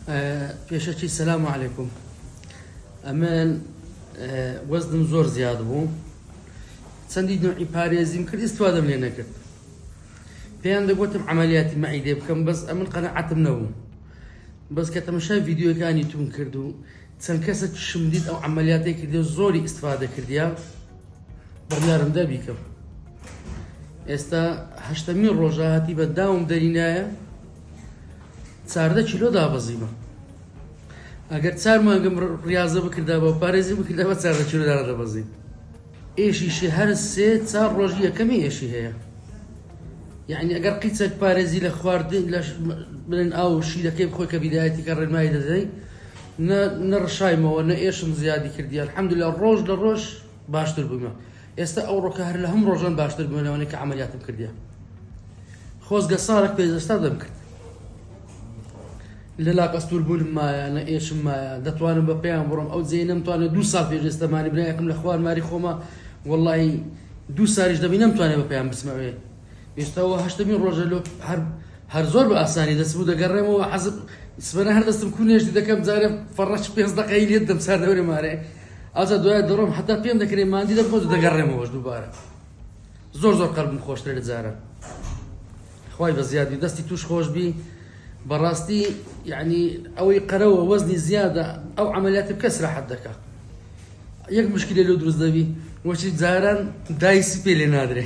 پێشەکی سەلام عەلەیکوم. ئەمن وەزنم زۆر زیاد بوو، چەندی نوعی پارێزیم کرد، ئیستفادەم لێ نەکرد. پێیان دەگوتم عەمەلیاتی مەعیدێ بکەم، بەس ئەمن قەنەعەتم نەبوو. بەس کە تەماشای ڤیدیۆکانی تون کرد و چەند کەسە چشم دیت ئەو عەمەلیاتەی کردی و زۆری ئیستفادە کردیا، بڕیارم دا بیکەم. ئێستا 8مین ڕۆژە هاتی بە داوم دەرینایە 14 کیلۆ دابەزیمە. ئەگەر 4 مانگم ریاضە بکردا بە پارێزی بکردا بە 14 کیلۆ دابەزیم. ئێشیشی هەر 4 ڕۆژی یەکەمی ئێشی هەیە. یعنی ئەگەر قیچێک پارێزی لە خواردن لە بڵێن ئاو شیرەکەی بخۆی کە بیدایەتی کە ڕێنمایی دەدەی، نەڕشایمەوە نە ئێشم زیادی کردی. الحەمدوللا ڕۆژ لە ڕۆژ باشتر بوومە. ئێستا ئەو ڕۆکە هەر لە هەم ڕۆژان باشتر بوومە لەوانەیە کە عەمەلیاتم کردیە. خۆزگە ساڵێک پێشەستا دەم کرد. لە لاقەستور بوونم مایە، نە ئێشم مایە، دەتوانم بە پێیان بڕۆم. ئەو جێی نەمتوانێت 2 ساڵ پێش ئێستەمانی برایەکم لە خوار ماری خۆمە، وەڵڵاهی 2 ساڵیش دەبی نەمتوانێت بە پێیان بچمەوێ. ئێستاەوە 8مین ڕۆژە لۆ هەر زۆر بە ئاسانی دەست بوو دەگەڕێمەوە. حەزب سبەنە هەر دەستم کوونێشتی دەکەم، جارێ فەڕەش 5 دقەی لێت دەم سار دەورێ مارێ. ئازا دوای دەڕۆم حتا پێم دەکرێ ماندی دەبخۆ دەگەڕێمەوەش دووبارە. زۆر قەڵبم خۆشترە لە جارە. خوای بە زیادی دەستی توش خۆش بی. بەڕاستی یعنی ئەوەی قەرەوە وەزنی زیادە ئەو عەمەلیاتە بکەس ڕاحەت دەکا. یەک مشکلە لێ دروست دەبی، وەچی جاران دایسی پێ لێ نادرێ.